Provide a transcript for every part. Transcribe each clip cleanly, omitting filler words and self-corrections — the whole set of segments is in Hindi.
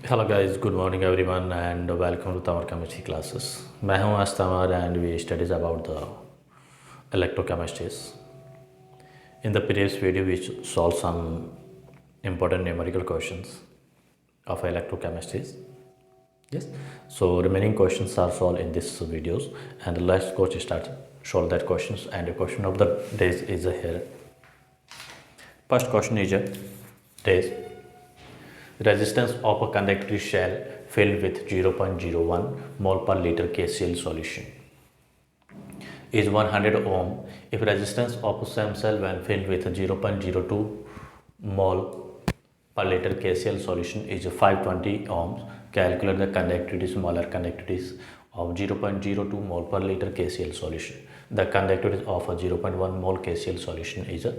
Hello guys, good morning everyone and welcome to Tamar chemistry classes. मैं हूं आज Tamar and we studies about the electrochemistries. In the previous video we solved some important numerical questions of electrochemistries. Yes, so remaining questions are solved in this videos, and let's go to start solve that questions. And the question of the day is here. First question is this: resistance of a conductive shell filled with 0.01 mole per liter KCl solution is 100 ohm if resistance of same cell when filled with 0.02 mole per liter KCl solution is 520 ohms. Calculate the conductivity, molar conductivity of 0.02 mole per liter KCl solution. The conductivity of a 0.1 mole KCl solution is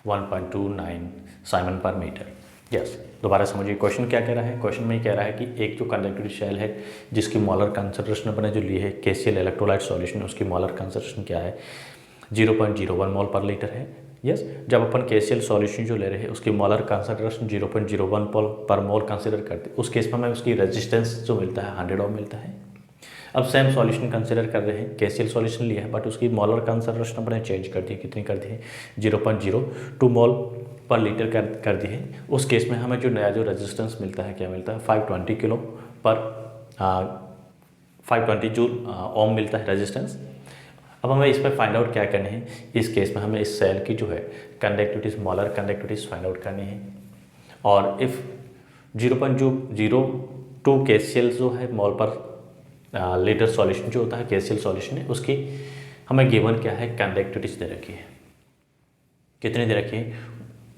1.29 siemens per metre. Yes, दोबारा समझिए क्वेश्चन क्या कह रहा है. क्वेश्चन में कह रहा है कि एक जो कंडक्टिविटी शेल है जिसकी मोलर कंसंट्रेशन अपने जो ली है केसीएल इलेक्ट्रोलाइट सॉल्यूशन, उसकी मोलर कंसंट्रेशन क्या है 0.01 मोल पर लीटर है. यस, जब अपन केसीएल सॉल्यूशन जो ले रहे हैं उसकी मोलर कंसंट्रेशन 0.01 पर मोल कंसिडर करते हैं, उस केस में हमें उसकी रेजिस्टेंस जो मिलता है 100 ओम मिलता है. अब सेम सॉल्यूशन कंसिडर कर रहे हैं, केसीएल सॉल्यूशन लिया है बट उसकी मोलर कंसंट्रेशन अपने चेंज कर दी. कितनी कर दी है 0.02 मोल पर लीटर कर दी है. उस केस में हमें जो नया जो रेजिस्टेंस मिलता है क्या मिलता है 520 किलो पर 520 जूल ओम मिलता है रेजिस्टेंस. अब हमें इस पर फाइंड आउट क्या करने हैं. इस केस में हमें इस सेल की जो है conductivities, molar conductivities find out करनी है. और इफ़ 0.02 केसीएल जो है मोल पर लीटर सॉल्यूशन जो होता है केसीएल सॉल्यूशन है, उसकी हमें गिवन क्या है कंडक्टिविटीज दे रखी है. कितनी दे रखी है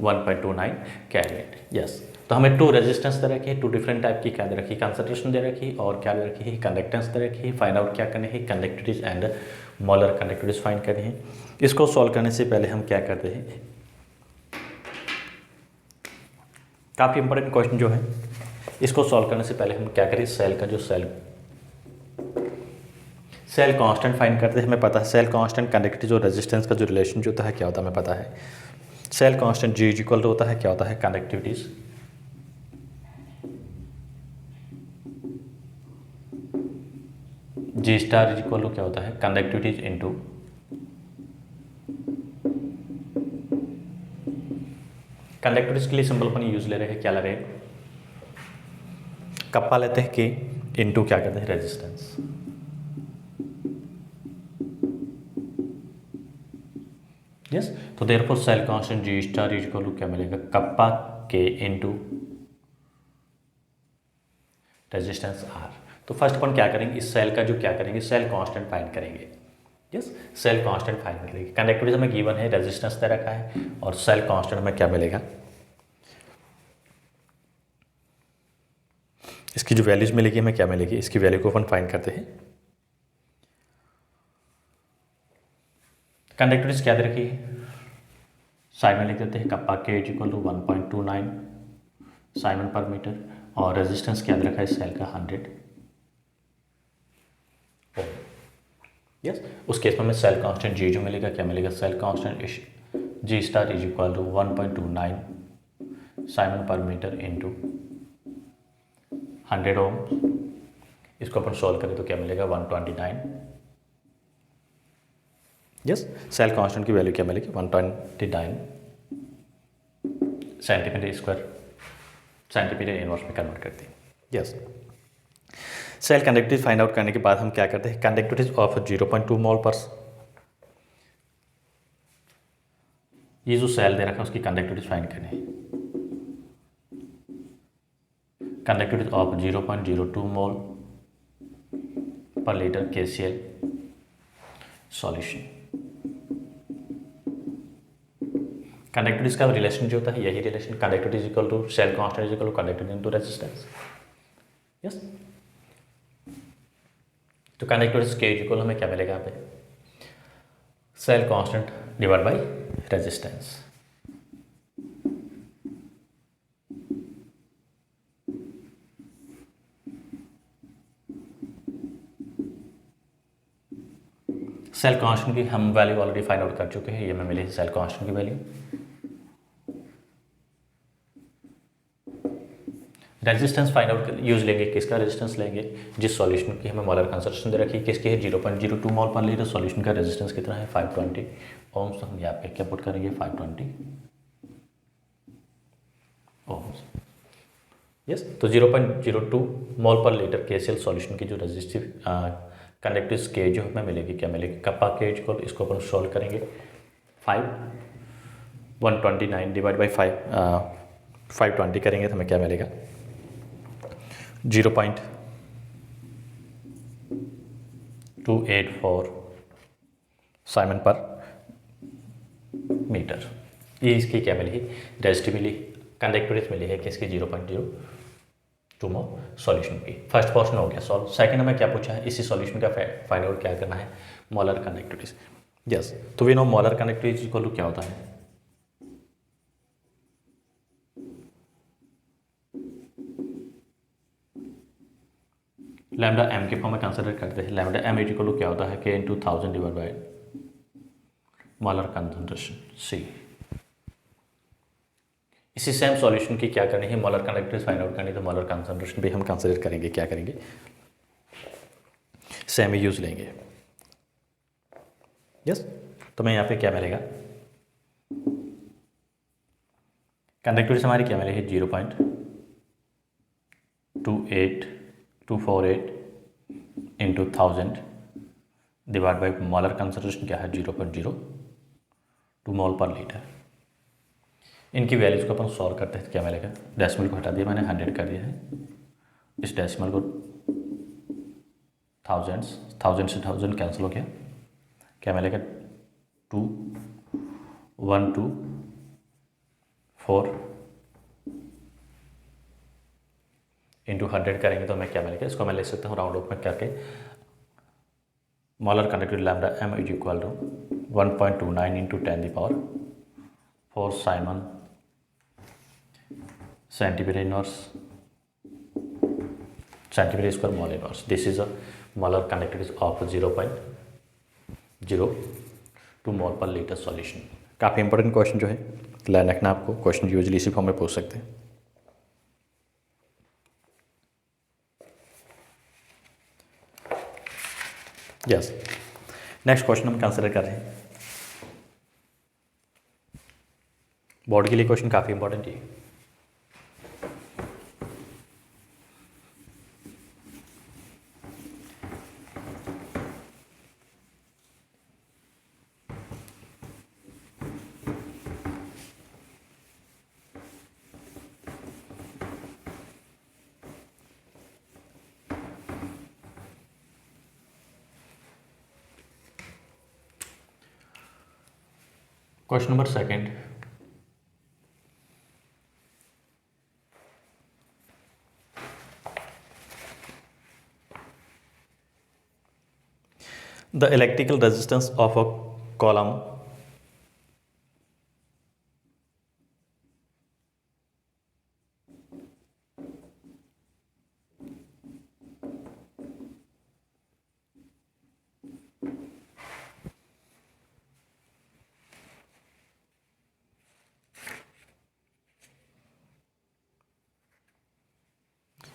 1.29 केल्विन. यस, तो हमें टू रेजिस्टेंस दे रखी है, टू डिफरेंट टाइप की क्या दे रखी है कंसंट्रेशन दे रखी है और क्या दे रखी है कंडक्टेंस दे रखी है. फाइंड आउट क्या करनी है conductivities and molar conductivities find करनी है. इसको सॉल्व करने से पहले हम क्या करते हैं, काफ़ी इंपॉर्टेंट क्वेश्चन जो है इसको सॉल्व करने से पहले हम क्या करें सेल का जो सेल कांस्टेंट फाइंड करते हैं. हमें पता है सेल कांस्टेंट कंडक्टिविटी जो रेजिस्टेंस का जो रिलेशन जो होता है क्या होता है हमें पता है. Cell constant G equal to होता है क्या होता है conductivities G star equal to क्या होता है कंडक्टिविटीज इनटू कंडक्टिविटीज के लिए सिंपल अपन यूज ले रहे हैं, क्या ले रहे हैं कप्पा लेते हैं कि इनटू क्या कहते हैं रेजिस्टेंस. यस, तो therefore cell constant G star equal to क्या मिलेगा कप्पा के इनटू रेजिस्टेंस आर. तो फर्स्ट अपन क्या करेंगे इस सेल का जो क्या करेंगे सेल कांस्टेंट फाइंड करेंगे. यस, सेल कांस्टेंट फाइंड करेंगे. कंडक्टिविटी हमें गिवन है, रेजिस्टेंस दे रखा है और सेल कांस्टेंट हमें क्या मिलेगा, इसकी जो वैल्यूज मिलेगी हमें क्या मिलेगी, इसकी वैल्यू को अपन फाइंड करते हैं. कंडक्टिविटीज क्या दे रखी है साइड में लिख देते हैं कप्पा के equal to 1.29 siemens per metre और रेजिस्टेंस क्या दे रखा है सेल का 100 ओम. यस, उस केस में हमें सेल कांस्टेंट जी जो मिलेगा क्या मिलेगा cell constant G star is equal to 1.29 siemens per metre into 100 ohm. इसको अपन सॉल्व करें तो क्या मिलेगा 129. यस, सेल कांस्टेंट की वैल्यू क्या मिलेगी 129 सेंटीमीटर स्क्वायर सेंटीमीटर इनवर्स में कन्वर्ट करते हैं. Yes, cell conductivity find out करने के बाद हम क्या करते हैं कंडक्टिविटी ऑफ 0.2 मोल पर ये जो सेल दे रखा है उसकी कंडक्टिविटी फाइंड करनी है. Conductivity of 0.02 mole per litre KCl solution. Conductivities का रिलेशन जो होता है यही relation conductivity equal to cell constant equal to conductivity into resistance. Yes, तो कंडक्टिविटीज के इक्वल हमें क्या मिलेगा यहाँ पे cell constant divide by resistance. Cell constant की हम वैल्यू ऑलरेडी फाइंड आउट कर चुके हैं. ये हमें मिली सेल कांस्टेंट की value resistance find out use लेंगे, किसका रेजिस्टेंस लेंगे, जिस सॉल्यूशन की हमें मोलर कंसंट्रेशन दे रखी है, किसकी है 0.02 मोल पर लीटर, सॉल्यूशन का रेजिस्टेंस कितना है 520 ओम्स, तो हम यहाँ पे क्या पुट करेंगे 520 ओम्स। यस, तो 0.02 mole per litre KCl solution की जो रेजिस्टिव कंडक्टिव के जो हमें मिलेगी, क्या मिलेगी कप्पा के को, इसको अपन सॉल्व करेंगे 129 डिवाइड बाई 520 करेंगे तो हमें क्या मिलेगा 0.284 साइमन पर मीटर। ये इसकी क्या मिली, रेजिस्टिव मिली, कंडक्टिविटी मिली है किसकी 0.02 मोल सॉल्यूशन की। फर्स्ट पोर्शन हो गया सॉल्व। सेकंड हमें क्या पूछा है, इसी सॉल्यूशन का फाइंड आउट क्या करना है, मोलर कंडक्टिविटी। यस, तो we know molar conductivity equal to क्या होता है, लैम्डा एम के फॉर्म में कंसिडर करते हैं। लैम्डा एम इक्वल टू क्या होता है, K into 1000 divide by molar concentration C. इसी सेम सॉल्यूशन की क्या करनी है, मोलर कंडक्टिविटी फाइंड आउट करनी, तो मोलर कंसंट्रेशन भी हम कंसिडर करेंगे, क्या करेंगे सेम ही यूज लेंगे। यस, तो मैं यहाँ पे क्या मिलेगा, कंडक्टिविटी हमारी क्या मिलेगी 0.28248 into 1000 divide by molar concentration क्या है 0.02 मोल पर लीटर। इनकी वैल्यूज को अपन सॉल्व करते हैं, क्या मिलेगा, डेसिमल को हटा दिया मैंने, 100 कर दिया है, इस डेसिमल को थाउजेंड्स, 1000 से 1000 कैंसिल हो गया, क्या मिलेगा 2124 इंटू 100 करेंगे तो हमें क्या मिलेगा, इसको मैं ले सकता हूँ राउंड ऑफ में करके, molar conductivity lambda M is equal to 1.29 into 10⁴ siemens centimetre inverse centimetre square mole inverse. This is a molar conductivity of 0.02 mole per litre solution. काफ़ी इंपॉर्टेंट क्वेश्चन जो है ध्यान रखना आपको, क्वेश्चन यूजली इसी फॉर्म में पूछ सकते हैं। यस, नेक्स्ट क्वेश्चन हम कंसिडर कर रहे हैं, बोर्ड के लिए क्वेश्चन काफ़ी इंपॉर्टेंट है। Question number second. The electrical resistance of a column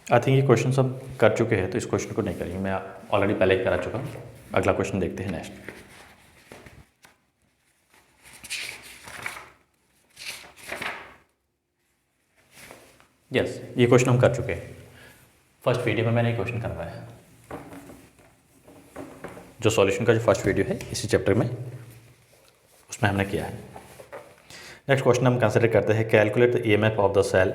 I think ये क्वेश्चन सब कर चुके हैं, तो इस क्वेश्चन को नहीं करेंगे, मैं ऑलरेडी पहले ही करा चुका हूँ। अगला क्वेश्चन देखते हैं नेक्स्ट। यस, ये क्वेश्चन हम कर चुके हैं, फर्स्ट वीडियो में मैंने ये क्वेश्चन करवाया है, जो सॉल्यूशन का जो फर्स्ट वीडियो है इसी चैप्टर में, उसमें हमने किया है। नेक्स्ट क्वेश्चन हम कंसिडर करते हैं, calculate the EMF of the cell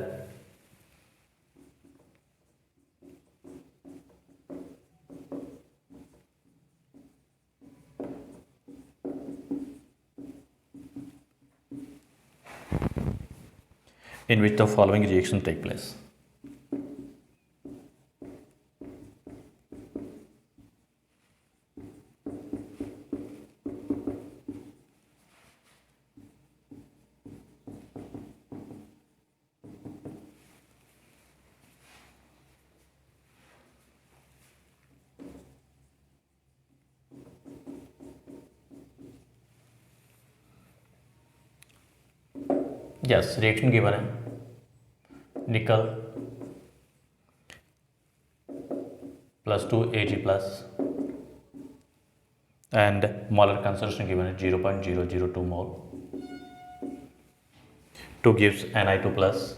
in which the following reaction take place. Yes, reaction given है, निकल plus 2 Ag plus, and molar concentration given is 0.002 mole. 2 gives Ni2 plus,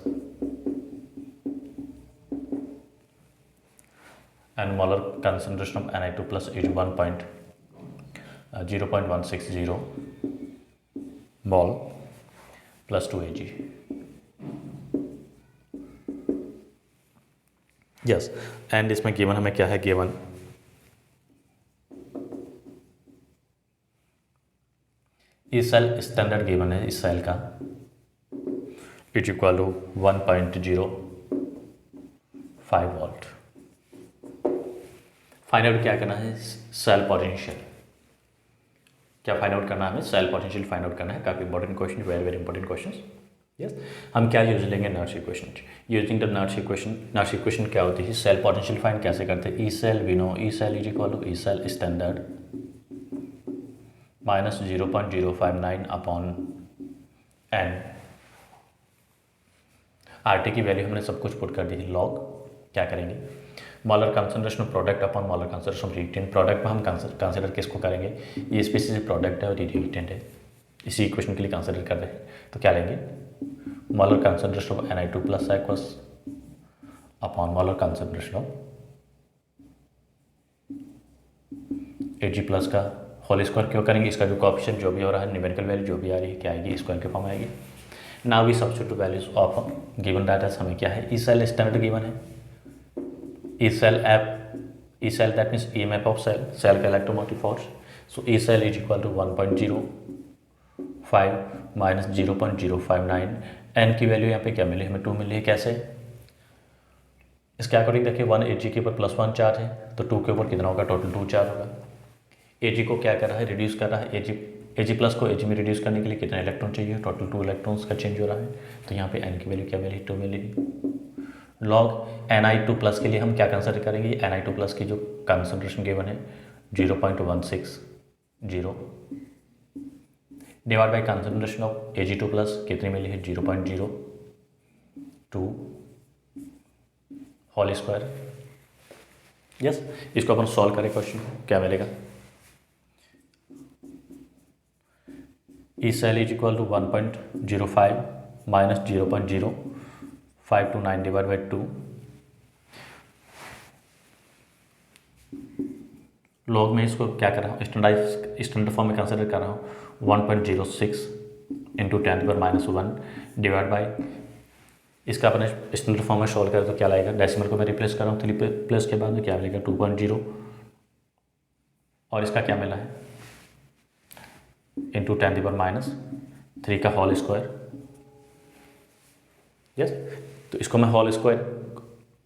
and molar concentration of Ni2 plus is 0.160 mole plus 2 Ag. Yes, and इसमें गिवन हमें क्या है, गिवन इस सेल स्टैंडर्ड गिवन है इस सेल का is equal to 1.05 volt. Find out क्या करना है, सेल पोटेंशियल। क्या फाइंड आउट करना है हमें, सेल पोटेंशियल फाइंड आउट करना है। काफ़ी important question, very very important question. Yes, हम क्या यूज लेंगे, Nernst equation. Using the Nernst equation, Nernst equation क्या होती है, सेल पोटेंशियल फाइंड कैसे करते हैं। E cell we know, E cell is equal to E cell standard minus 0.059 upon N. R T की वैल्यू हमने सब कुछ पुट कर दी है, लॉग क्या करेंगे, मॉलर concentration of product upon मॉलर concentration of reactant. Product में हम कंसिडर किसको करेंगे, ये स्पीसीज प्रोडक्ट है और ये रिएक्टेंट है, इसी इक्वेशन के लिए कंसिडर कर रहे हैं। तो क्या लेंगे, मॉलर concentration of Ni2 plus aqueous upon मॉलर concentration of Ag plus का होल स्क्वायर। क्यों करेंगे, इसका जो कोएफिशिएंट जो भी हो रहा है, न्यूमेरिकल वैल्यू जो भी आ रही है क्या आएगी, स्क्वायर के फॉर्म आएगी। Now we substitute values of given data. हमें क्या है, ई सेल स्टैंडर्ड गिवन है, E cell that means EMF of cell, cell का electromotive force. So E cell is equal to 1.05 minus 0.059। N की वैल्यू यहाँ पे क्या मिली, हमें 2 मिली है। कैसे, इसके अकॉर्डिंग देखिए 1 Ag के ऊपर +1 चार्ज है, तो 2 के ऊपर कितना होगा, टोटल 2 चार्ज होगा। Ag को क्या कर रहा है, रिड्यूस कर रहा है। Ag प्लस को Ag में रिड्यूस करने के लिए कितने इलेक्ट्रॉन चाहिए, टोटल 2 इलेक्ट्रॉन्स का चेंज हो रहा है। तो यहाँ पे n की वैल्यू क्या मिली, 2 मिली। लॉग Ni2 प्लस के लिए हम क्या कंसिडर करेंगे, Ni2 प्लस की जो कंसंट्रेशन गिवन है 0.160 divide by concentration of Ag2 plus कितनी मिली है, 0.02 होल स्क्वायर। यस, इसको अपन सॉल्व करें, क्वेश्चन क्या मिलेगा, E cell is equal to 1.05 minus 0.0529 divide by 2 log में इसको क्या कर रहा हूँ, स्टैंडर्ड फॉर्म में कंसिडर कर रहा हूँ 1.06 इंटू 10⁻⁻1 डिवाइड बाई, इसका अपने स्टैंडर्ड फॉर्म में सॉल्व करें तो क्या लाएगा, डेसिमल को मैं रिप्लेस कर रहा हूँ, 3 प्लस के बाद में क्या मिलेगा 2.0 और इसका क्या मिला है इंटू 10⁻³ का होल स्क्वायर। यस, तो इसको मैं होल स्क्वायर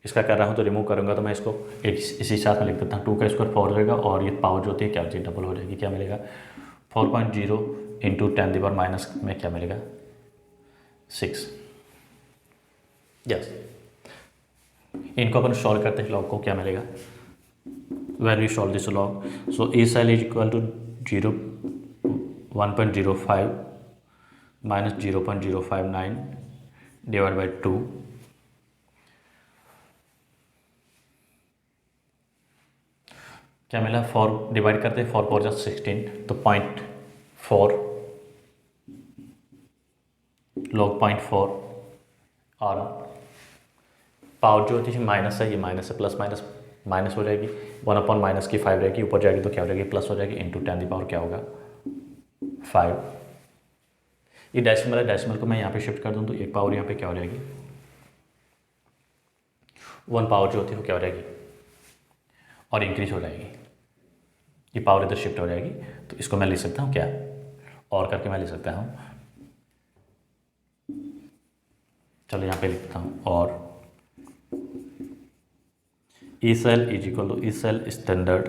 इसका कर रहा हूँ तो रिमूव करूँगा तो मैं इसको एक इसी साथ में लिख देता हूँ, 2 का स्क्वायर 4 रहेगा और ये पावर जो होती है क्या होती है, डबल हो जाएगी। क्या मिलेगा 4.0 इंटू 10⁻⁻ में क्या मिलेगा 6। यस, इनको अपन सॉल्व करते हैं, लॉग को क्या मिलेगा, when we solve this log, so E cell is equal to 1.05 minus 0.059 divided by 2 क्या मिला, 4 डिवाइड करते हैं, 4 4 जा 16 तो 0.4 log 0.4 और पावर जो होती है माइनस है, ये माइनस है, प्लस माइनस माइनस हो जाएगी, 1/- की 5 रहेगी, ऊपर जाएगी तो क्या हो जाएगी प्लस हो जाएगी, इंटू 10 पावर क्या होगा 5। ये डेसिमल है, डेसिमल को मैं यहाँ पे शिफ्ट कर दूँ तो एक पावर यहाँ पे क्या हो जाएगी 1 पावर जो होती है वो क्या हो जाएगी और इंक्रीज हो जाएगी, ये पावर इधर शिफ्ट हो जाएगी। तो इसको मैं लिख सकता हूँ क्या, और करके मैं लिख सकता हूँ, चलो यहाँ पे लिखता हूँ, और E cell is equal to E cell standard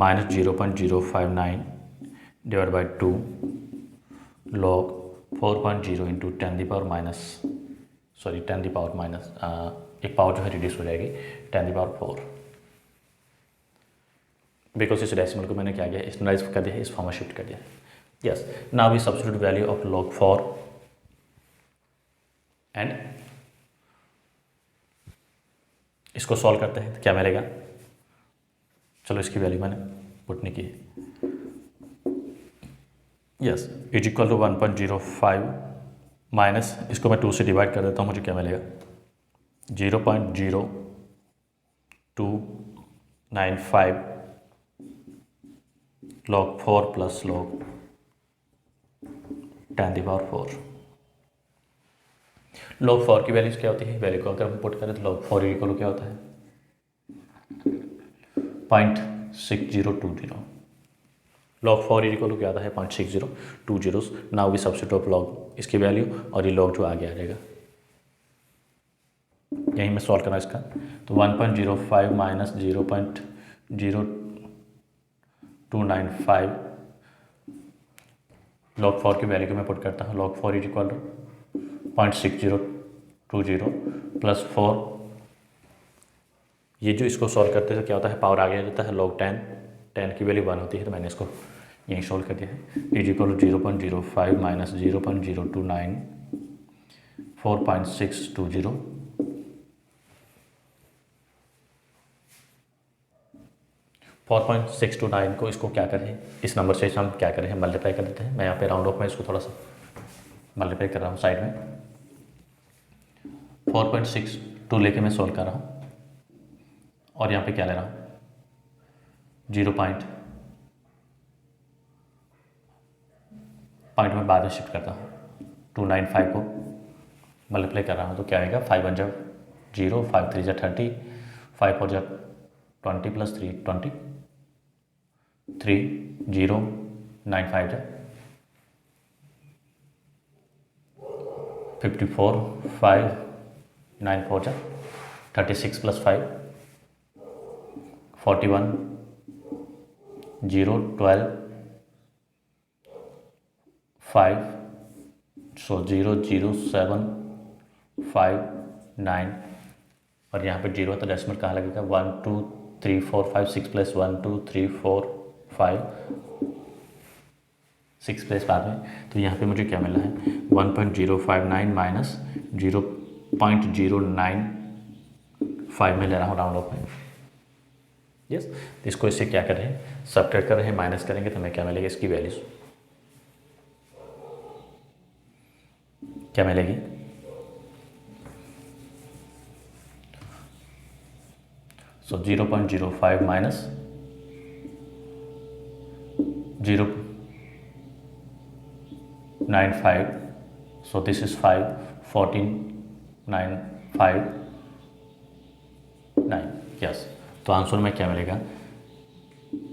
minus 0.059 divided by 2 log 4.0 into 10 the power minus एक पावर जो है रिड्यूस हो जाएगी 10⁴, बिकॉज इस डेसिमल को मैंने क्या किया, स्टैंडर्डाइज कर दिया, इस फॉर्म में शिफ्ट कर दिया। Yes, now we substitute value of log 4 and इसको सॉल्व करते हैं तो क्या मिलेगा। चलो इसकी वैल्यू मैंने पुट नहीं की है। Yes, is equal to 1.05 minus, इसको मैं 2 से डिवाइड कर देता हूँ, मुझे क्या मिलेगा 0.0295 log 4 प्लस log 10⁴। log 4 की वैल्यूज क्या होती है, वैल्यू को अगर हम पुट करें तो log 4 इक्वल क्या होता है 0.6020। log 4 इक्वल क्या आता है 0.6020। नाउ वी सब्स्टिट्यूट log इसकी वैल्यू और ये log जो आगे आ जाएगा, यहीं मैं सॉल्व करना इसका। तो 1.05 माइनस 0.0295 log 4 की वैल्यू को मैं पुट करता हूँ। log 4 इक्वल 0.6020 प्लस 4, ये जो इसको सॉल्व करते हैं तो क्या होता है पावर आगे आ जाता है log 10 की वैल्यू 1 होती है, तो मैंने इसको यहीं सॉल्व कर दिया है। इज इक्वल 0.05 माइनस 0.029 4.620 4.629 को इसको क्या करें, इस नंबर से हम क्या करें मल्टीप्लाई कर देते हैं। मैं यहाँ पे राउंड ऑफ में इसको थोड़ा सा मल्टीप्लाई कर रहा हूँ साइड में। 4.62 लेके मैं सोल्व कर रहा हूँ और यहाँ पे क्या ले रहा हूँ 0 पॉइंट में बाद में शिफ्ट करता हूँ। 295 को मल्टीप्लाई कर रहा हूँ तो क्या आएगा 5 1 जब 0, 5 3 जा 30, 5 4 जब 20 प्लस 3 20, 3 0 9 5 जा 54, 5 9 4 जा 36 प्लस 5 41, 0 12 5, सो 0 0 7 5 9 और यहाँ पे 0 तो डेसिमल कहाँ लगेगा 1 2 3 4 5 6 प्लस 1 2 3 4 5 6 प्लस बाद में, तो यहाँ पे मुझे क्या मिला है 1.059 माइनस 0.095 में ले रहा हूँ राउंड ऑफ में। यस, तो इसको इससे क्या कर रहे हैं सब्ट्रैक्ट कर रहे हैं, माइनस करेंगे तो हमें क्या मिलेगी इसकी वैल्यूज क्या मिलेगी so 0.05 minus 0.95, so this is 5 14 9 5 9। Yes, तो आंसर में क्या मिलेगा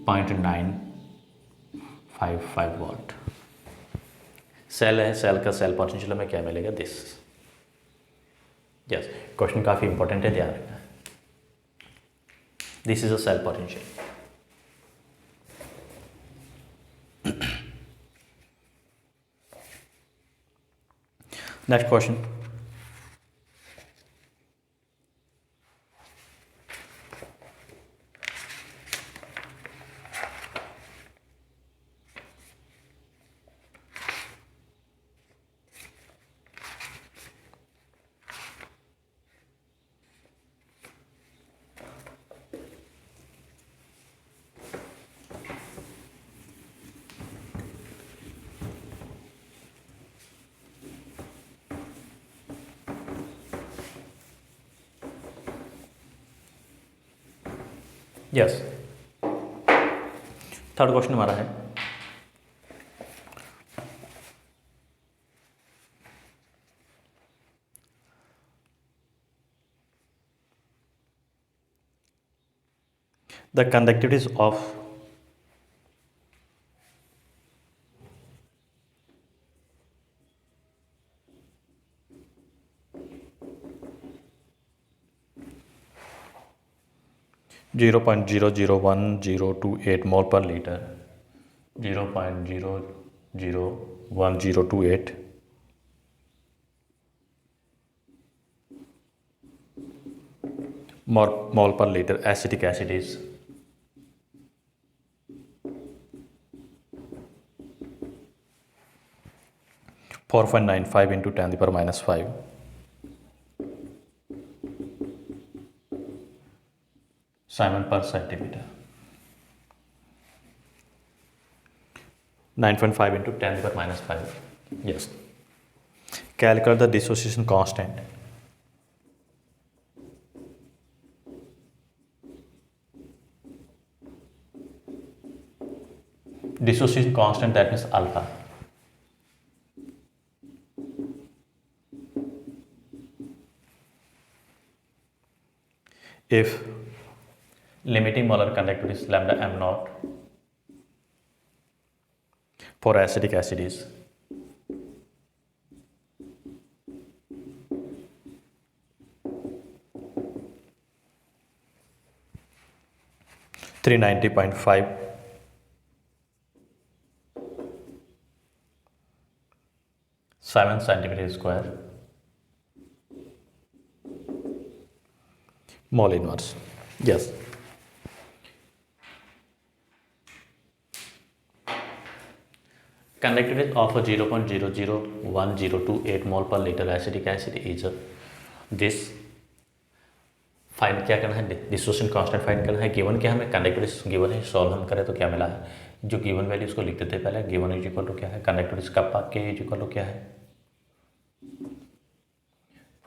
0.955 वॉट। सेल है, सेल का सेल पोटेंशियल में क्या मिलेगा दिस। यस, क्वेश्चन काफ़ी इंपॉर्टेंट है, ध्यान रखना। This is a cell potential. Next question, yes third question हमारा है the conductivities of zero 0.001028 mole per litre, 0.001028 mole per litre acetic acid is 4.95 × 10⁻⁵ Simon पर centimetre, 9.5 into 10⁻⁵. Yes. Calculate the dissociation constant. Dissociation constant, that means alpha. If limiting molar conductivity is lambda m naught for acetic acid is 390.5 7 centimeter square mole inverse. Yes. Conductivity of a 0.001028 mole per liter acetic acid is this. Find क्या करना है, डिसोसिएशन कांस्टेंट फाइंड करना है. गिवन क्या हमें कंडक्टिविटी गिवन है, सॉल्व हम करें तो क्या मिला है, जो गिवन वैल्यू उसको लिख देते हैं पहले. गिवन इज इक्वल टू क्या है, कंडक्टिविटी कप्पा के इज इक्वल टू क्या है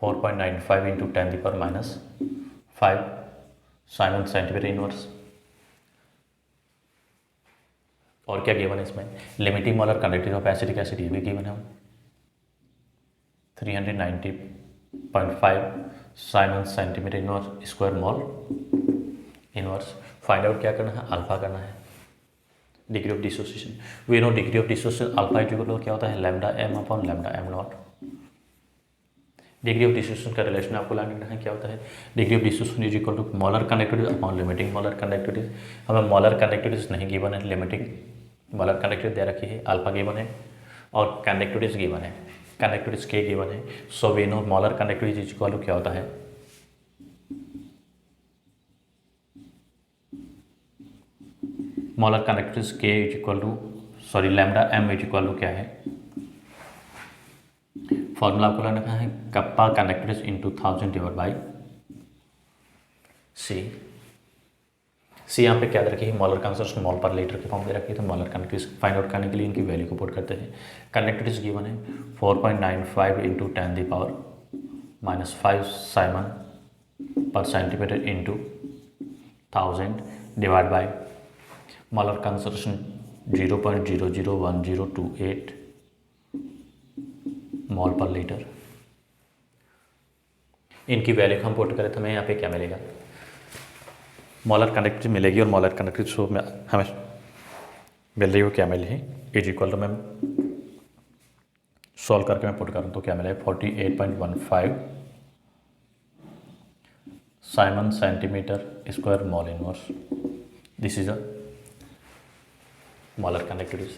4.95 इंटू 10⁻⁵ साइमन सेंटीमीटर इनवर्स. और क्या गिवन है इसमें, limiting molar conductivity of acetic acid ये भी गिवन है 390.5 siemens centimetre inverse square mole inverse. Find out क्या करना है, अल्फा करना है, degree of dissociation. We know degree of dissociation alpha equal क्या होता है, lambda M upon lambda M naught. Degree of dissociation का रिलेशन आपको लाना है, क्या होता है, degree of dissociation is equal to molar conductivity upon limiting molar conductivity. हमें मोलर कंडक्टिविटी नहीं गिवन है, लिमिटिंग मोलर कंडक्टिविटी दे रखी है, अल्फा गिवन है और कंडक्टिविटी गिवन है, कंडक्टिविटी के गिवन है. So we know molar conductivity is equal to क्या होता है, molar conductivity K is equal to sorry lambda M is equal to क्या है, फॉर्मूला आपको लगाना है kappa conductivity into 1000 divide by C. C यहाँ पे क्या दे रखी है, मोलर कंसंट्रेशन मोल पर लीटर की फॉर्म दे रखी है. तो मोलर कंडक्टिविटी फाइंड आउट करने के लिए इनकी वैल्यू को पुट करते हैं. कंडक्टिविटी गिवन है 4.95 इंटू 10⁻⁵ साइमन पर centimetre into 1000 divide by molar concentration 0.001028 mole per litre. इनकी वैल्यू हम पुट करें तो हमें यहाँ पे क्या मिलेगा, मोलर कंडक्टिविटी मिलेगी और मोलर कंडक्टिविटी शो में हमें मिल रही है वो क्या मिली है इज इक्वल टू मैं सॉल्व करके मैं पुट करूँ तो क्या मिलेगा 48.15 siemens centimetre square mole inverse. This is a molar conductivity.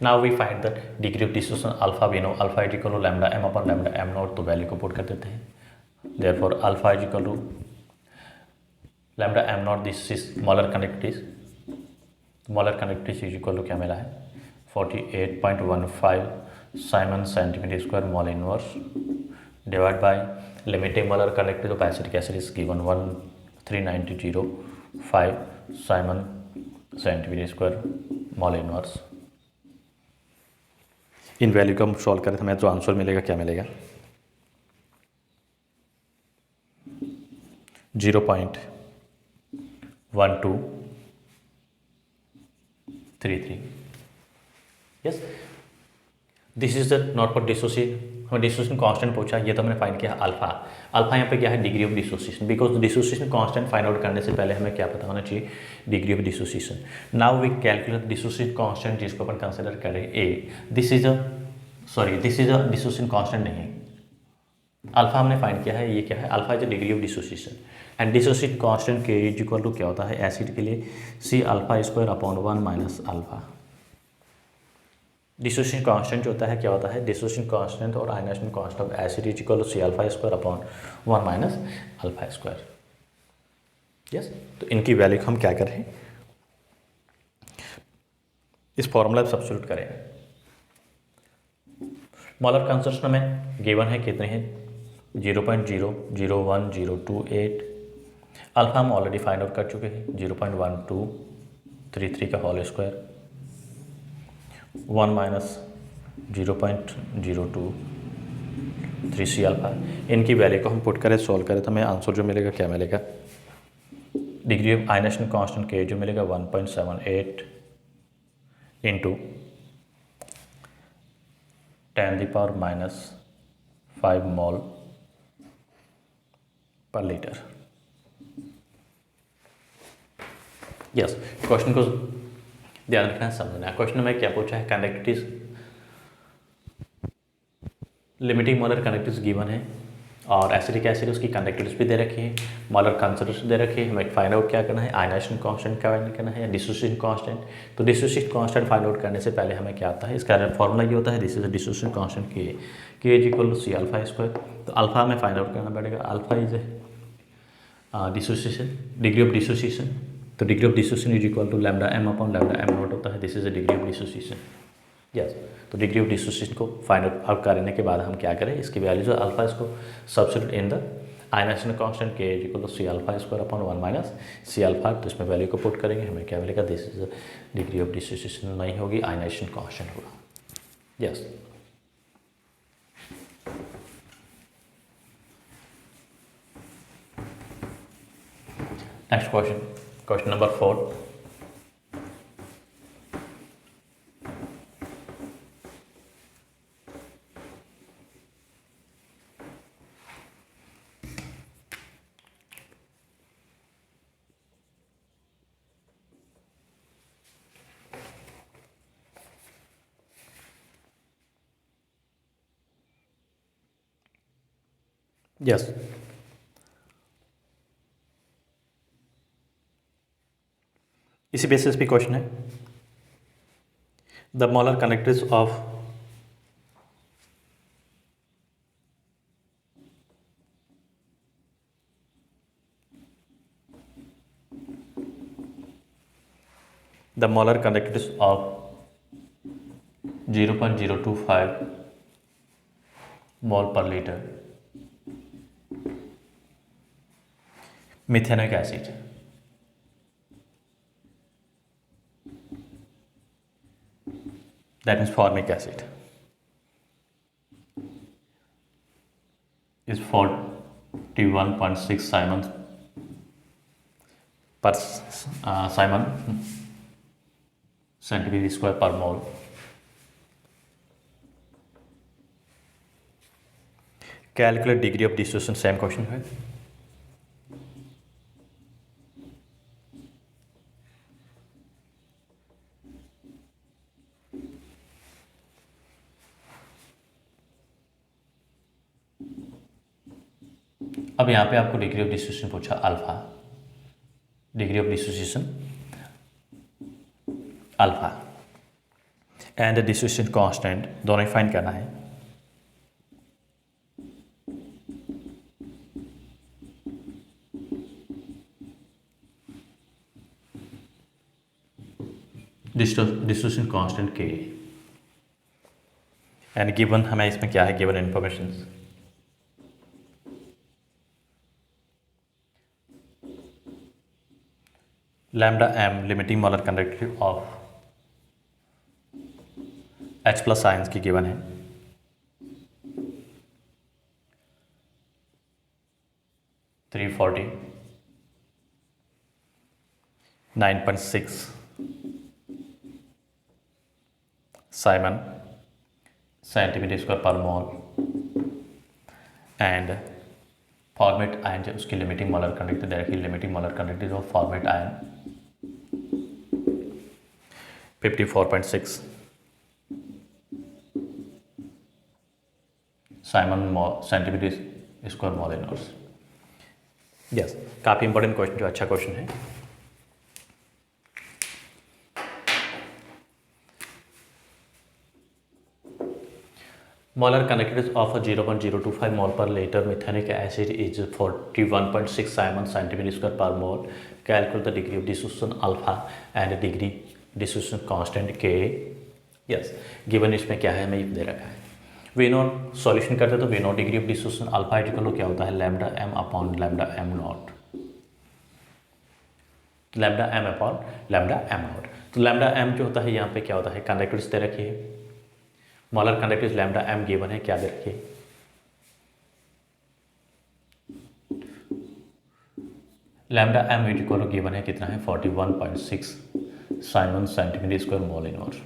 Now we find the degree of dissociation alpha. We know alpha is equal to lambda M upon lambda M naught. तो वैल्यू को पुट कर देते हैं. Therefore alpha is equal to lambda M naught. This is molar conductivity. Molar conductivity is equal to क्या मिला है 48.15 siemens centimetre square mole inverse divide by limiting molar conductivity of acetic acid is given 13905 Simon centimetre square mole inverse. In value को हम सॉल्व करें तो हमें जो आंसर मिलेगा क्या मिलेगा 0.1233. Yes, this is the not for dissociation. हमें डिसोसिएशन कांस्टेंट पूछा, ये तो हमने फाइंड किया अल्फा. अल्फा यहाँ पे क्या है, degree of dissociation. Because dissociation constant find out करने से पहले हमें क्या पता होना चाहिए, degree of dissociation. Now we calculate dissociation constant जिसको अपन कंसिडर करें A. This is a dissociation constant नहीं है. अल्फा हमने फाइंड किया है, ये क्या है, alpha is a degree of dissociation and dissociation constant K is equal to क्या होता है एसिड के लिए C alpha square upon 1 minus alpha. Dissociation constant जो होता है क्या होता है, डिसोसिएशन कांस्टेंट और ionisation constant of acid is equal to C alpha square upon 1 minus alpha square. Yes, तो इनकी वैल्यू हम क्या करें, इस फॉर्मूला सब्स्टिट्यूट करें. मोलर कंसंट्रेशन में गिवन है कितने हैं 0.001028 अल्फ़ा हम ऑलरेडी फाइंड आउट कर चुके हैं 0.1233 का whole square 1 minus 0.02 C alpha. इनकी वैल्यू को हम पुट करें सॉल्व करें तो हमें आंसर जो मिलेगा क्या मिलेगा, डिग्री ऑफ आयनेशन कांस्टेंट के जो मिलेगा 1.78 इंटू 10⁻⁻5 मोल पर लीटर। यस, क्वेश्चन को ध्यान रखना समझना है। क्वेश्चन में क्या पूछा है, conductivity limiting molar conductivity given है और एसिडिक एसिड उसकी कंडक्टिविटी भी दे रखी है, मोलर कंसंट्रेशन दे रखी है। हमें फाइंड आउट क्या करना है, आयनाइजेशन कांस्टेंट क्या करना है या डिसोसिएशन कांस्टेंट। तो डिसोसिएशन कांस्टेंट फाइंड आउट करने से पहले हमें क्या आता है, इसका फॉर्मूला ये होता है, this is dissociation constant K is equal to C alpha square. तो अल्फा हमें फाइंड आउट करना पड़ेगा, alpha is dissociation, degree of dissociation. तो degree of dissociation is equal to lambda M upon lambda M not होता है, this is the degree of dissociation. Yes, तो डिग्री ऑफ डिसोसिएशन को फाइंड आउट करने के बाद हम क्या करें, इसकी वैल्यू जो अल्फा इसको substitute in the ionization constant K is equal to C alpha square upon 1 minus C alpha. तो इसमें वैल्यू को पुट करेंगे, हमें क्या मिलेगा, this is the degree of dissociation नहीं होगी, आयनाइजेशन कांस्टेंट होगा। Yes, next question, question number 4। Yes, इसी बेसिस पे क्वेश्चन है, the molar conductivity of the molar conductivity of 0.025 mole per liter methanoic acid that means formic acid is 41.6 Simon per Simon centimeter square per mole। Calculate degree of dissociation, same question है। अब यहाँ पे आपको डिग्री ऑफ डिसोसिएशन पूछा alpha, degree of dissociation alpha and dissociation constant दोनों ही फाइंड करना है। Dissociation constant K and given हमें इसमें क्या है, given information lambda M limiting molar conductivity of H plus ions की गिवन है, three 9.6 siemens centimetre square per mole and format ion जो उसकी लिमिटिंग मोलर कंडक्टिविटी दे रखी, limiting molar conductivity of format ion 54.6 Simon centimetre square mole inverse. Yes, काफ़ी इंपॉर्टेंट क्वेश्चन, जो अच्छा क्वेश्चन है। Molar conductivity of 0.025 mole per litre methanoic acid is 41.6 siemens centimetre square per mole. Calculate the degree of dissociation alpha and degree dissociation constant K. Yes, given इसमें क्या है, हमें दे रखा है। वी नॉट सॉल्यूशन करते तो we not degree of dissociation alpha equal क्या होता है, lambda M upon lambda M naught. Lambda M upon lambda M out. तो लैम्डा एम जो होता है यहाँ पे क्या होता है, कंडक्टिविटी दे रखी है, molar conductivity lambda M given है, क्या दे रखी है, लैम्डा एम इक्वल गिवन है कितना है 41.6 siemens centimetre square mole inverse.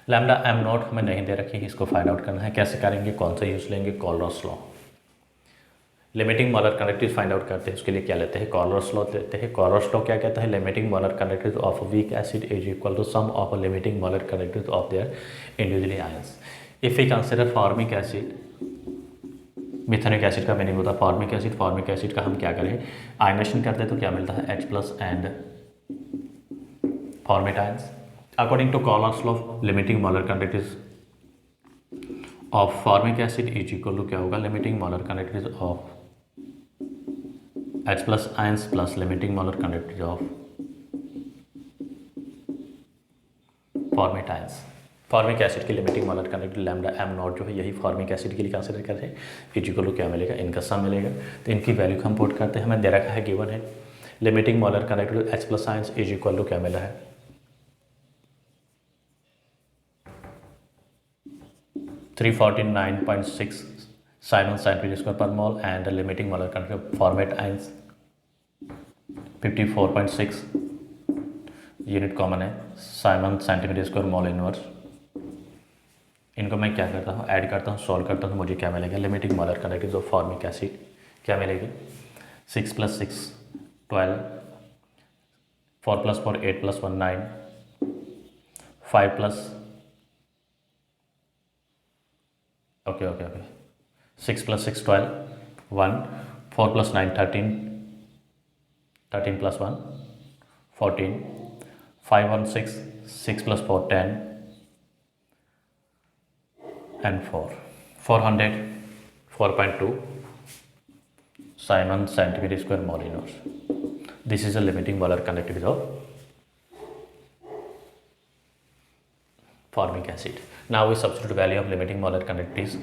Lambda M not हमें नहीं दे रखी है, इसको फाइंड आउट करना है। कैसे करेंगे, कौन सा यूज लेंगे, Kohlrausch law. Limiting molar conductivity find out करते हैं, उसके लिए क्या लेते हैं, कॉलरस लॉ लेते हैं। कॉलरस लॉ क्या कहता है, limiting molar conductivity of weak acid is equal to sum of limiting molar conductivity of their individually ions. If we consider formic acid, methanoic acid का मीनिंग होता है फॉर्मिक एसिड, फॉर्मिक एसिड का हम क्या करें, आयनेशन करते हैं तो क्या मिलता है H plus and formate ions. According to Kohlrausch law limiting molar conductivity of formic acid is equal to क्या होगा, limiting molar conductivity of H plus ions plus limiting molar conductivity of formate ions. Formic acid की limiting molar conductivity lambda M naught जो है यही फॉर्मिक एसिड के लिए कंसिडर कर रहे हैं, इक्वल टू क्या मिलेगा, इनका सम मिलेगा। तो इनकी वैल्यू हम पुट करते हैं, हमें दे रखा है गिवन है limiting molar conductivity H plus ions is equal to क्या मिला है 349.6 siemens centimetre square per mole and limiting molar conductivity formate ions 54.6 unit common है siemens centimetre square mole inverse. इनको मैं क्या करता हूँ, ऐड करता हूँ, सॉल्व करता हूँ, मुझे क्या मिलेगा, limiting molar conductivity of formic acid क्या मिलेगी 6 + 6 12, 4 + 4 8 + 1 9, 5 plus 6 + 6 12 1, 4 + 9 13, 13 + 1 14, 5 1 6, 6 + 4 10 and 400 4.2 Simon centimeter square mole inverse. This is the limiting molar conductivity of formic acid. Now we substitute value of limiting molar conductivity.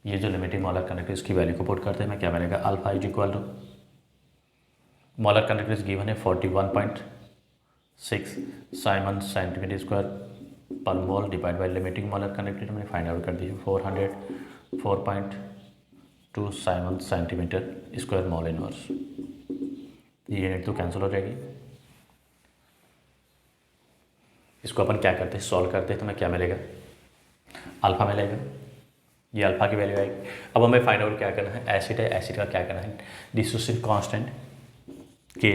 ये जो लिमिटिंग मॉलर कंडक्टिविटी की वैल्यू को पुट करते हैं, मैं क्या मिलेगा, alpha is equal to molar conductivity given है 41.6 siemens centimetre square per mole divide by limiting molar conductivity मैंने फाइंड आउट कर दी है 404.2 siemens centimetre square mole inverse. ये यूनिट तो कैंसिल हो जाएगी। इसको अपन क्या करते हैं, सॉल्व करते हैं, तो मैं क्या मिलेगा, अल्फा मिलेगा, ये अल्फा की वैल्यू आएगी। अब हमें फाइंड आउट क्या करना है, एसिड है, एसिड का क्या करना है, डिसोसिएशन कांस्टेंट के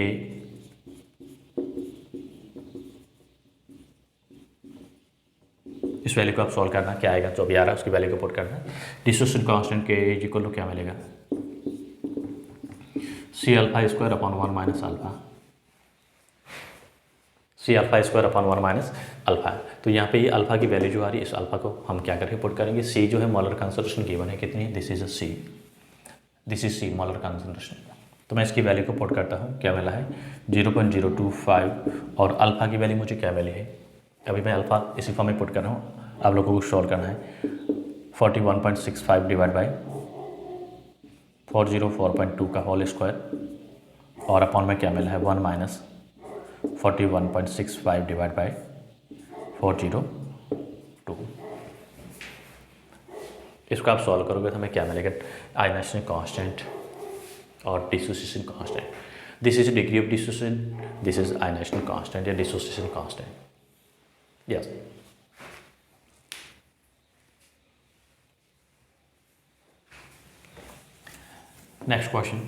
इस वैल्यू को आप सॉल्व करना, क्या आएगा जो भी आ रहा है उसकी वैल्यू को पुट करना है। Dissociation constant K is equal to क्या मिलेगा, C alpha square upon 1 minus alpha, C alpha square upon 1 minus alpha. तो यहाँ पे ये अल्फा की वैल्यू जो आ रही है, इस अल्फा को हम क्या करेंगे, पुट करेंगे। C जो है मॉलर कंसंट्रेशन गिवन है कितनी, this is C, this is C मॉलर concentration. तो मैं इसकी वैल्यू को पुट करता हूँ, क्या मिला है 0.025 और अल्फा की वैल्यू मुझे क्या मिली है, अभी मैं अल्फा इसी फॉर्म में पुट कर रहा हूँ, आप लोगों को सॉल्व करना है 41.65 डिवाइड बाई 404.2 का होल स्क्वायर और अपॉन में क्या मिला है 1 माइनस 41.65 डिवाइड बाई 402। इसको आप सॉल्व करोगे तो हमें क्या मिलेगा, आयनाइजेशन कांस्टेंट और dissociation constant. This is degree of dissociation, this is ionization constant या dissociation constant. Yes, next question.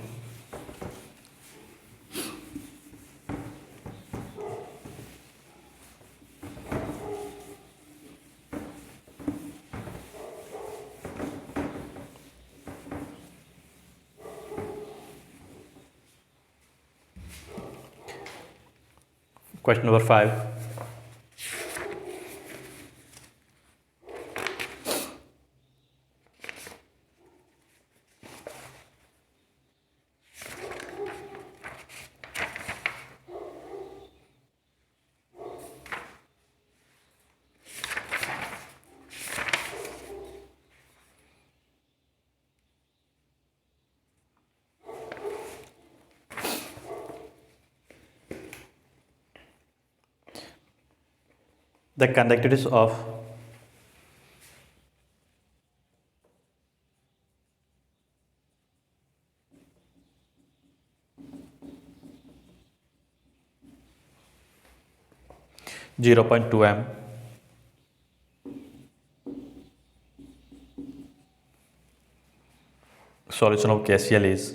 Question number 5. The conductivity of 0.2 m solution of KCl is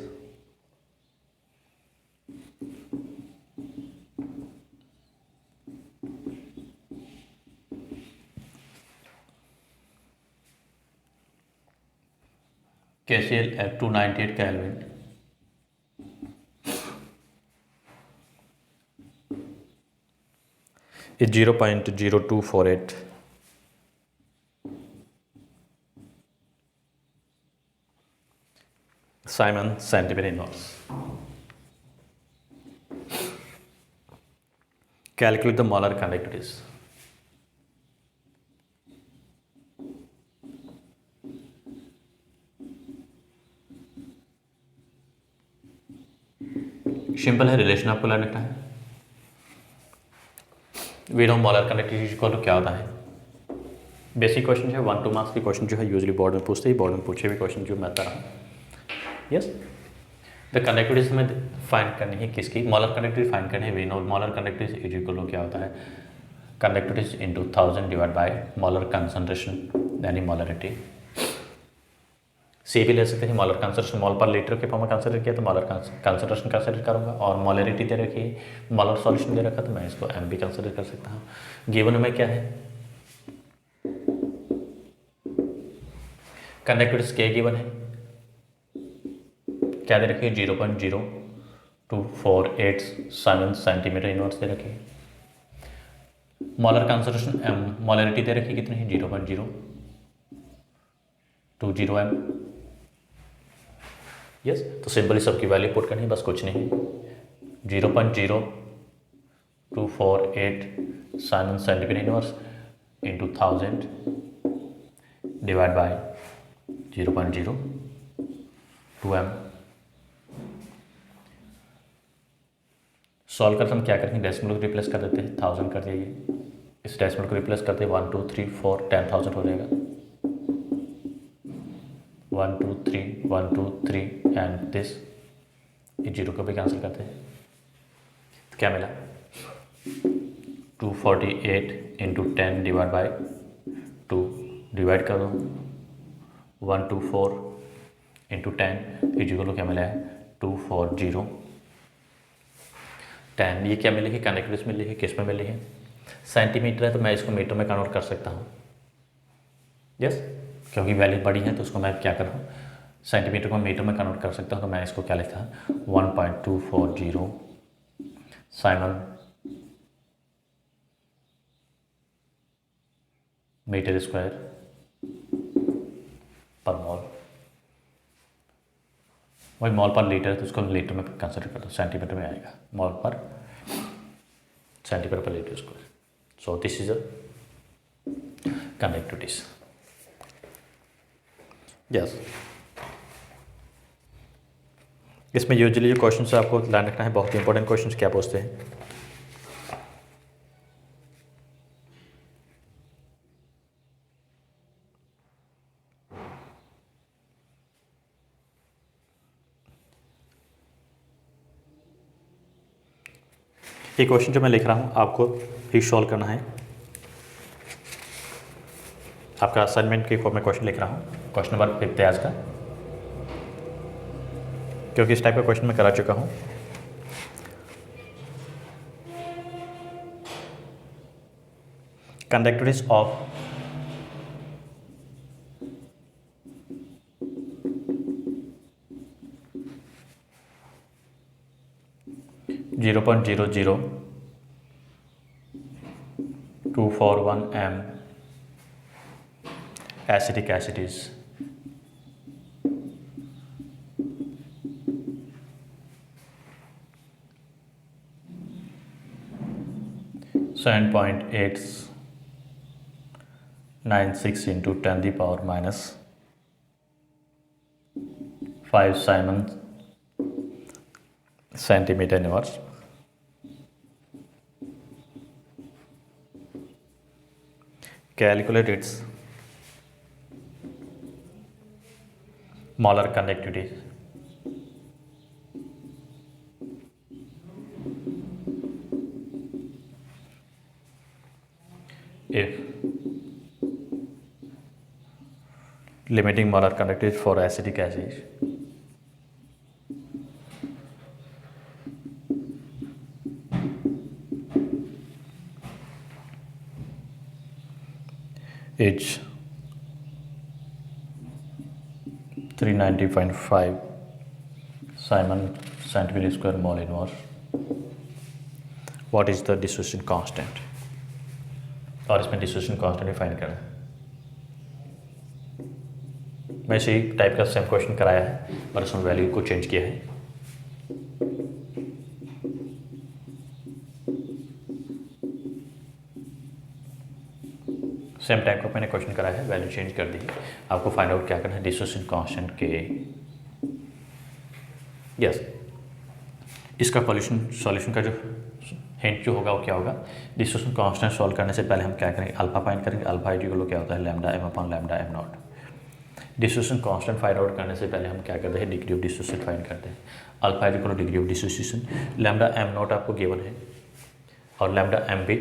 KCl at 298 Kelvin is 0.0248 Simon centimeter inverse. Calculate the molar conductivities. Simple है, रिलेशन आपको लगता है। We know molar conductivity equal to क्या होता है। बेसिक क्वेश्चन है, 1-2 मार्क्स के क्वेश्चन जो है यूजली बोर्ड में पूछते ही, बोर्ड में पूछे हुए क्वेश्चन जो मैं रहा हूँ। यस, द कंडक्टिविटी हमें फाइंड करनी है किसकी, मोलर कंडक्टिविटी फाइंड करनी है। We know molar conductivity is equal to क्या होता है, conductivity into 1000 divide by molar concentration यानी मोलरिटी। सी भी ले सकते हैं, मोलर कंसंट्रेशन मोल पर लीटर के फॉर्म में कंसिडर किया तो मोलर कंसंट्रेशन कंसिडर करूंगा, और मोलरिटी दे रखी है, मोलर सॉल्यूशन दे रखा तो मैं इसको एम भी कंसिडर कर सकता हूँ। गिवन में क्या है, कंडक्टिविटी के गिवन है, क्या दे रखी है 0.0248 सेंटीमीटर इनवर्स दे रखी है। मोलर कंसंट्रेशन एम, मोलरिटी दे रखी है कितनी है 0.020 एम। यस, तो सिंपली सबकी वैल्यू पुट करनी है, बस कुछ नहीं, 0.0248 centimetre inverse into 1000 divide by 0.02 M. Solve करते हम क्या करेंगे, डेसिमल को रिप्लेस कर देते हैं, 1000 कर दिए, इस डेसिमल को रिप्लेस करते हैं 1 2 3 4 10,000 हो जाएगा, 1 2 3 1 2 3 एंड दिस, इस जीरो को भी कैंसिल करते हैं तो क्या मिला 248 इंटू 10 डिवाइड बाई 2 डिवाइड कर दो 124 इंटू 10 इजिकल को क्या मिला है 240 10। ये क्या मिलेगी, कंडक्टिविटी मिली है, किस में मिली है, सेंटीमीटर है तो मैं इसको मीटर में कन्वर्ट कर सकता हूँ। यस, क्योंकि वैल्यू बड़ी है तो उसको मैं क्या कर रहा हूँ, सेंटीमीटर को मीटर में कन्वर्ट कर सकता हूँ। तो मैं इसको क्या लिखता हूँ 1.240 साइमन मीटर स्क्वायर पर मॉल। वही मॉल पर लीटर है तो उसको लीटर में कंसिडर कर दो, सेंटीमीटर में आएगा, मॉल पर सेंटीमीटर पर litre square. So this is a conductivities. Yes, इसमें यूजुअली जो क्वेश्चन है आपको ध्यान रखना है, बहुत ही इंपॉर्टेंट क्वेश्चन क्या पूछते हैं। ये क्वेश्चन जो मैं लिख रहा हूँ आपको ही सॉल्व करना है। आपका असाइनमेंट के फॉर्म में क्वेश्चन लिख रहा हूँ, क्वेश्चन नंबर 5 है आज का, क्योंकि इस टाइप का क्वेश्चन मैं करा चुका हूँ। Conductivities of (0.00241 m acetic acid is 7.896 into 10 the power minus 5 Simon centimeter inverse. calculate its molar conductivity if limiting molar conductivity for acetic acid is 390.5 Simon centimeter square mole inverse. What is the dissociation constant? और इसमें डिसोसिएशन कांस्टेंट फाइंड करना है। मैं इसी टाइप का सेम क्वेश्चन कराया है और उसमें वैल्यू को चेंज किया है। सेम टाइप का मैंने क्वेश्चन कराया है, वैल्यू चेंज कर दी है। आपको फाइंड आउट क्या करना है, डिसोसिएशन कांस्टेंट के। यस, इसका सॉल्यूशन का जो हिंट जो होगा वो क्या होगा, डिसोसिएशन कांस्टेंट सॉल्व करने से पहले हम क्या करेंगे, अल्फा फाइंड करेंगे। अल्फा इक्वल क्या होता है, lambda M upon lambda M naught. Dissociation constant find out करने से पहले हम क्या करते हैं, डिग्री ऑफ डिसोसिएशन फाइंड करते हैं। Alpha equal degree of dissociation, lambda M not आपको गिवन है और लैम्डा एम भी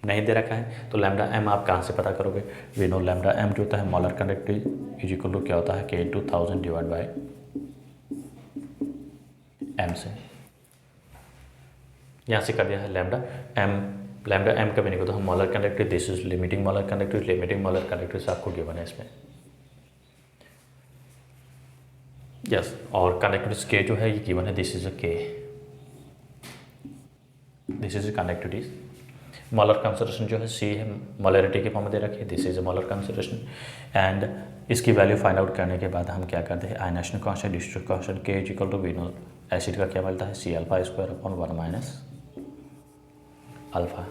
नहीं दे रखा है, तो लैम्डा एम आप कहाँ से पता करोगे। वी नो लैम्डा एम जो होता है molar conductivity is equal to क्या होता है, K into 1000 divide by M से। यहाँ से कर दिया है लैम्डा एम का मीनिंग होता है molar conductivity, this is limiting molar conductivity. Limiting molar conductivity आपको गिवन है इसमें। यस, और कंडक्टिविटी के जो है ये गिवन है, दिस इज अ के, this is conductivity. Molar concentration जो है सी है, मोलरिटी के फॉर्म में दे रखी है, this is a molar concentration. And इसकी वैल्यू फाइंड आउट करने के बाद हम क्या करते हैं, ionisation constant, distribution constant K is equal to we know acid का क्या मिलता है, C alpha square upon 1 minus alpha.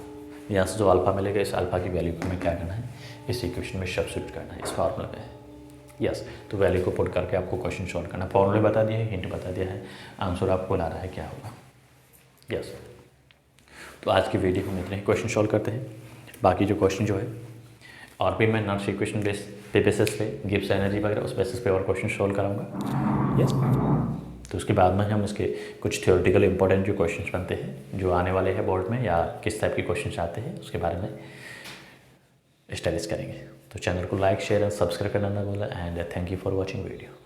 यहाँ से जो अल्फा मिलेगा, इस अल्फा की वैल्यू को हमें क्या करना है, इस इक्वेशन में सब्स्टिट्यूट करना है, इस फार्मूला पे। यस, तो वैल्यू को पुट करके आपको क्वेश्चन सॉल्व करना है। फॉर्मूले बता दिए हैं, हिंट बता दिया है, आंसर आपको ला रहा है क्या होगा। यस, तो आज की वीडियो में इतने ही क्वेश्चन सॉल्व करते हैं। बाकी जो क्वेश्चन जो है और भी मैं नॉन इक्वेशन बेसिस पे गिब्स एनर्जी वगैरह उस बेसिस पे और क्वेश्चन सॉल्व कराऊंगा। यस, तो उसके बाद में हम इसके कुछ थियोरेटिकल इंपॉर्टेंट जो क्वेश्चंस बनते हैं जो आने वाले हैं बोर्ड में, या किस टाइप के क्वेश्चंस आते हैं उसके बारे में स्टडीज करेंगे। तो चैनल को लाइक शेयर एंड सब्सक्राइब करना ना भूलें। And thank you for watching video.